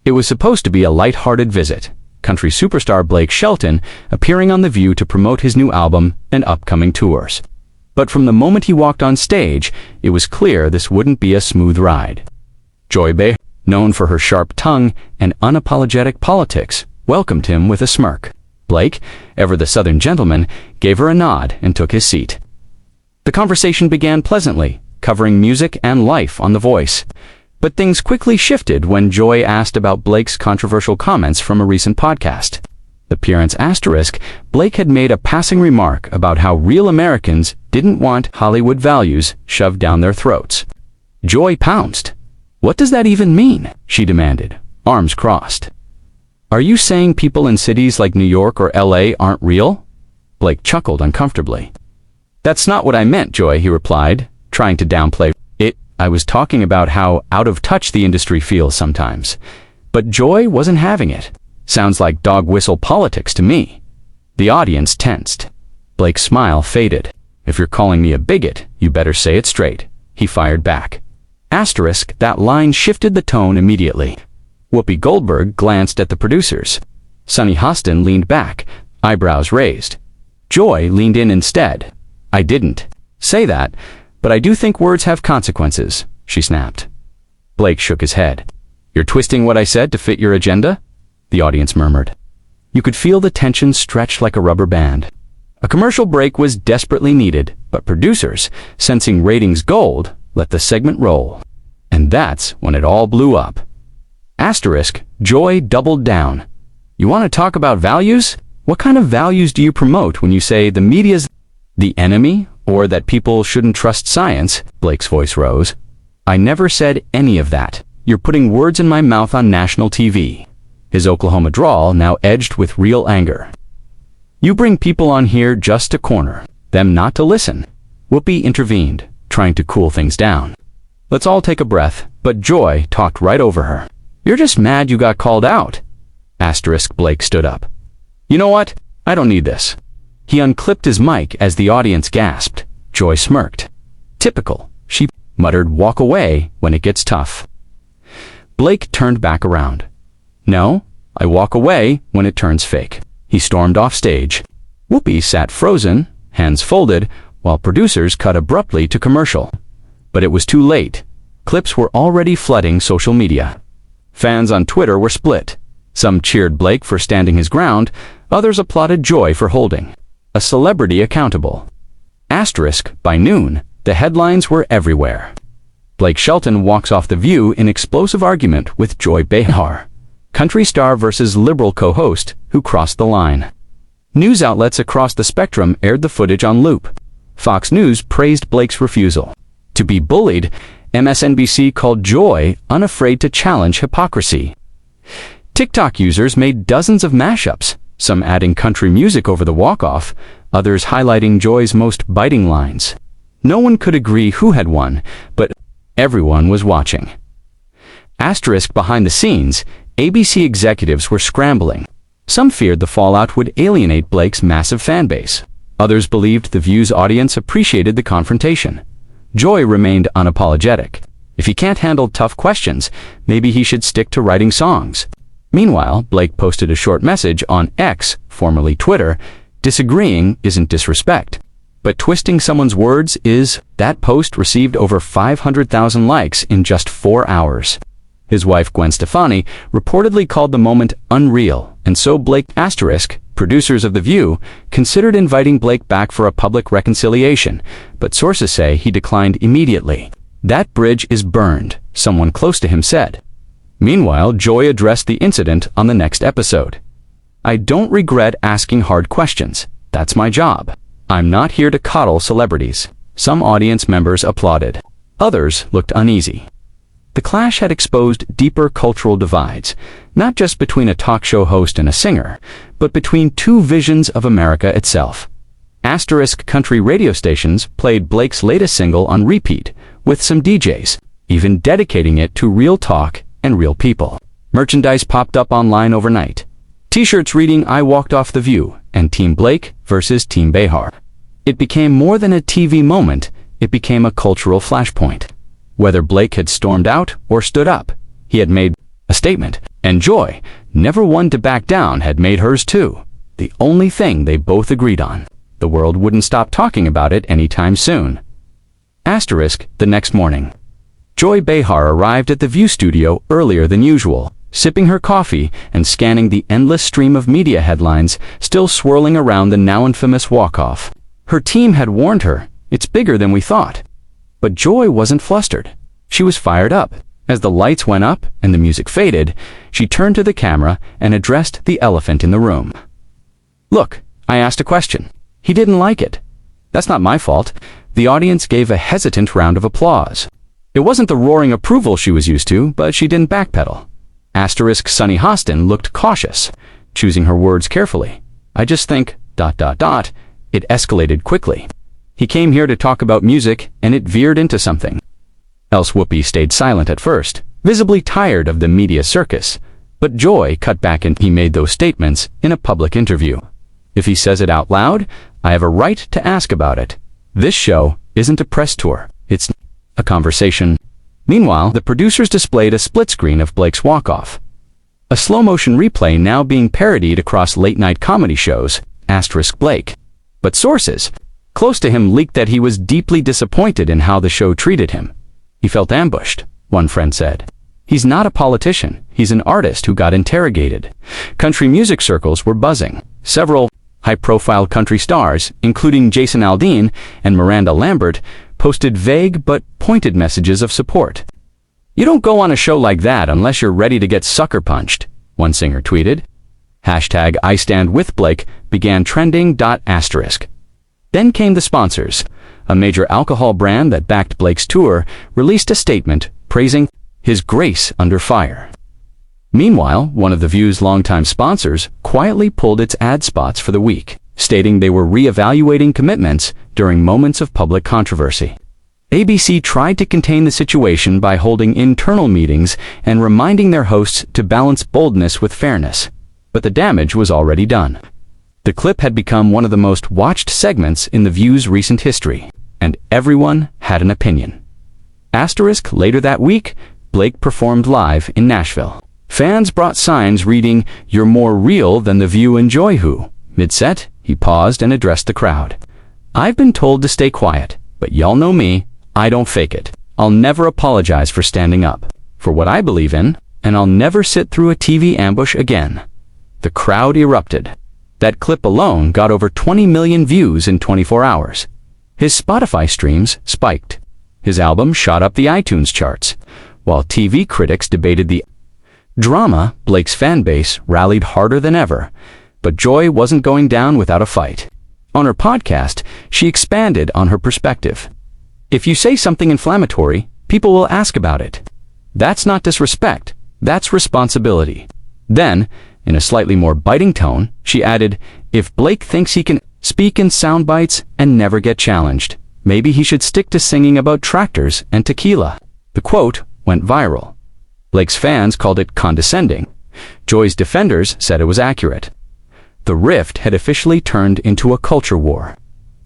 It was supposed to be a light-hearted visit, country superstar Blake Shelton appearing on The View to promote his new album and upcoming tours. But from the moment he walked on stage, it was clear this wouldn't be a smooth ride. Joy Behar, known for her sharp tongue and unapologetic politics, welcomed him with a smirk. Blake, ever the Southern gentleman, gave her a nod and took his seat. The conversation began pleasantly, covering music and life on The Voice. But things quickly shifted when Joy asked about Blake's controversial comments from a recent podcast. Appearance asterisk, Blake had made a passing remark about how real Americans didn't want Hollywood values shoved down their throats. Joy pounced. "What does that even mean?" she demanded, arms crossed. "Are you saying people in cities like New York or LA aren't real?" Blake chuckled uncomfortably. "That's not what I meant, Joy," he replied, trying to downplay it. "I was talking about how out of touch the industry feels sometimes." But Joy wasn't having it. "Sounds like dog whistle politics to me." The audience tensed. Blake's smile faded. "If you're calling me a bigot, you better say it straight," he fired back. Asterisk, that line shifted the tone immediately. Whoopi Goldberg glanced at the producers. Sunny Hostin leaned back, eyebrows raised. Joy leaned in instead. "I didn't say that, but I do think words have consequences," she snapped. Blake shook his head. "You're twisting what I said to fit your agenda?" The audience murmured. You could feel the tension stretch like a rubber band. A commercial break was desperately needed, but producers, sensing ratings gold, let the segment roll. And that's when it all blew up. Asterisk, Joy doubled down. "You want to talk about values? What kind of values do you promote when you say the media's the enemy, or that people shouldn't trust science?" Blake's voice rose. "I never said any of that. You're putting words in my mouth on national TV." His Oklahoma drawl now edged with real anger. "You bring people on here just to corner them, not to listen." Whoopi intervened, trying to cool things down. "Let's all take a breath," but Joy talked right over her. "You're just mad you got called out." Asterisk, Blake stood up. "You know what? I don't need this." He unclipped his mic as the audience gasped. Joy smirked. "Typical," she muttered, "walk away when it gets tough." Blake turned back around. "No, I walk away when it turns fake." He stormed off stage. Whoopi sat frozen, hands folded, while producers cut abruptly to commercial. But it was too late. Clips were already flooding social media. Fans on Twitter were split. Some cheered Blake for standing his ground, others applauded Joy for holding a celebrity accountable. Asterisk, by noon, the headlines were everywhere. Blake Shelton walks off The View in explosive argument with Joy Behar, country star versus liberal co-host who crossed the line. News outlets across the spectrum aired the footage on loop. Fox News praised Blake's refusal to be bullied. MSNBC called Joy unafraid to challenge hypocrisy. TikTok users made dozens of mashups, some adding country music over the walk-off, others highlighting Joy's most biting lines. No one could agree who had won, but everyone was watching. Asterisk, behind the scenes, ABC executives were scrambling. Some feared the fallout would alienate Blake's massive fan base. Others believed The View's audience appreciated the confrontation. Joy remained unapologetic. If he can't handle tough questions, maybe he should stick to writing songs. Meanwhile, Blake posted a short message on X, formerly Twitter. "Disagreeing isn't disrespect, but twisting someone's words is." That post received over 500,000 likes in just 4 hours. His wife, Gwen Stefani, reportedly called the moment unreal, and so Blake asterisk, producers of The View, considered inviting Blake back for a public reconciliation, but sources say he declined immediately. "That bridge is burned," someone close to him said. Meanwhile, Joy addressed the incident on the next episode. "I don't regret asking hard questions. That's my job. I'm not here to coddle celebrities." Some audience members applauded. Others looked uneasy. The clash had exposed deeper cultural divides, not just between a talk show host and a singer, but between two visions of America itself. Asterisk, country radio stations played Blake's latest single on repeat, with some DJs even dedicating it to real talk and real people. Merchandise popped up online overnight. T-shirts reading "I walked off The View" and "Team Blake versus Team Behar." It became more than a TV moment, it became a cultural flashpoint. Whether Blake had stormed out or stood up, he had made A statement. And Joy, never one to back down, had made hers too. The only thing they both agreed on. The world wouldn't stop talking about it anytime soon. Asterisk, the next morning. Joy Behar arrived at the View studio earlier than usual, sipping her coffee and scanning the endless stream of media headlines still swirling around the now infamous walk-off. Her team had warned her, it's bigger than we thought. But Joy wasn't flustered. She was fired up. As the lights went up and the music faded, she turned to the camera and addressed the elephant in the room. Look, I asked a question. He didn't like it. That's not my fault. The audience gave a hesitant round of applause. It wasn't the roaring approval she was used to, but she didn't backpedal. Asterisk Sunny Hostin looked cautious, choosing her words carefully. I just think, ... It escalated quickly. He came here to talk about music, and it veered into something. Else Whoopi stayed silent at first, visibly tired of the media circus. But Joy cut back and he made those statements in a public interview. If he says it out loud, I have a right to ask about it. This show isn't a press tour. It's a conversation. Meanwhile, the producers displayed a split screen of Blake's walk-off. A slow-motion replay now being parodied across late-night comedy shows, asterisk Blake. But sources close to him leaked that he was deeply disappointed in how the show treated him. He felt ambushed, one friend said. He's not a politician. He's an artist who got interrogated. Country music circles were buzzing. Several high-profile country stars, including Jason Aldean and Miranda Lambert, posted vague but pointed messages of support. You don't go on a show like that unless you're ready to get sucker punched, one singer tweeted. Hashtag I Stand With Blake began trending. Asterisk. Then came the sponsors. A major alcohol brand that backed Blake's tour released a statement praising his grace under fire. Meanwhile, one of The View's longtime sponsors quietly pulled its ad spots for the week, stating they were re-evaluating commitments during moments of public controversy. ABC tried to contain the situation by holding internal meetings and reminding their hosts to balance boldness with fairness. But the damage was already done. The clip had become one of the most watched segments in The View's recent history, and everyone had an opinion. Asterisk later that week, Blake performed live in Nashville. Fans brought signs reading, "You're more real than The View and Joy Who." Mid-set, he paused and addressed the crowd. I've been told to stay quiet, but y'all know me, I don't fake it. I'll never apologize for standing up, for what I believe in, and I'll never sit through a TV ambush again. The crowd erupted. That clip alone got over 20 million views in 24 hours. His Spotify streams spiked. His album shot up the iTunes charts. While TV critics debated the drama, Blake's fan base rallied harder than ever. But Joy wasn't going down without a fight. On her podcast, she expanded on her perspective. If you say something inflammatory, people will ask about it. That's not disrespect, that's responsibility. Then, in a slightly more biting tone, she added, if Blake thinks he can speak in sound bites and never get challenged, maybe he should stick to singing about tractors and tequila. The quote went viral. Blake's fans called it condescending. Joy's defenders said it was accurate. The rift had officially turned into a culture war.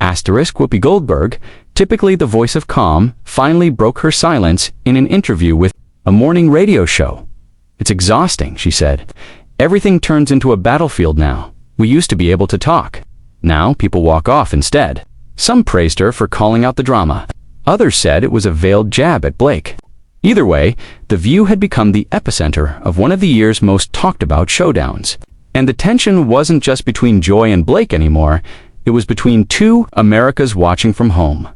Asterisk Whoopi Goldberg, typically the voice of calm, finally broke her silence in an interview with a morning radio show. It's exhausting, she said. Everything turns into a battlefield now. We used to be able to talk. Now people walk off instead. Some praised her for calling out the drama. Others said it was a veiled jab at Blake. Either way, The View had become the epicenter of one of the year's most talked about showdowns. And the tension wasn't just between Joy and Blake anymore, it was between two Americas watching from home.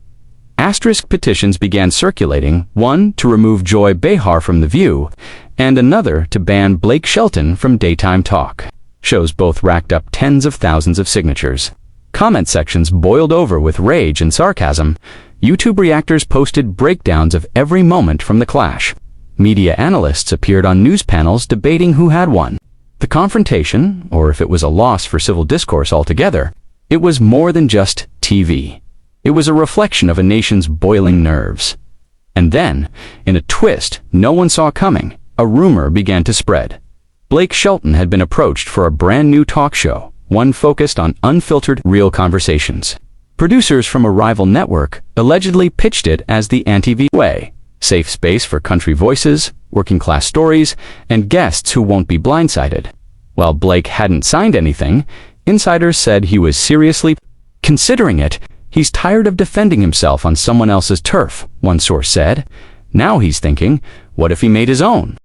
Asterisk petitions began circulating, one to remove Joy Behar from The View, and another to ban Blake Shelton from daytime talk. Shows both racked up tens of thousands of signatures. Comment sections boiled over with rage and sarcasm. YouTube reactors posted breakdowns of every moment from the clash. Media analysts appeared on news panels debating who had won. The confrontation, or if it was a loss for civil discourse altogether, it was more than just TV. It was a reflection of a nation's boiling nerves. And then, in a twist no one saw coming, a rumor began to spread. Blake Shelton had been approached for a brand new talk show, one focused on unfiltered, real conversations. Producers from a rival network allegedly pitched it as the anti-V way, safe space for country voices, working-class stories, and guests who won't be blindsided. While Blake hadn't signed anything, insiders said he was seriously considering it. He's tired of defending himself on someone else's turf, one source said. Now he's thinking, what if he made his own?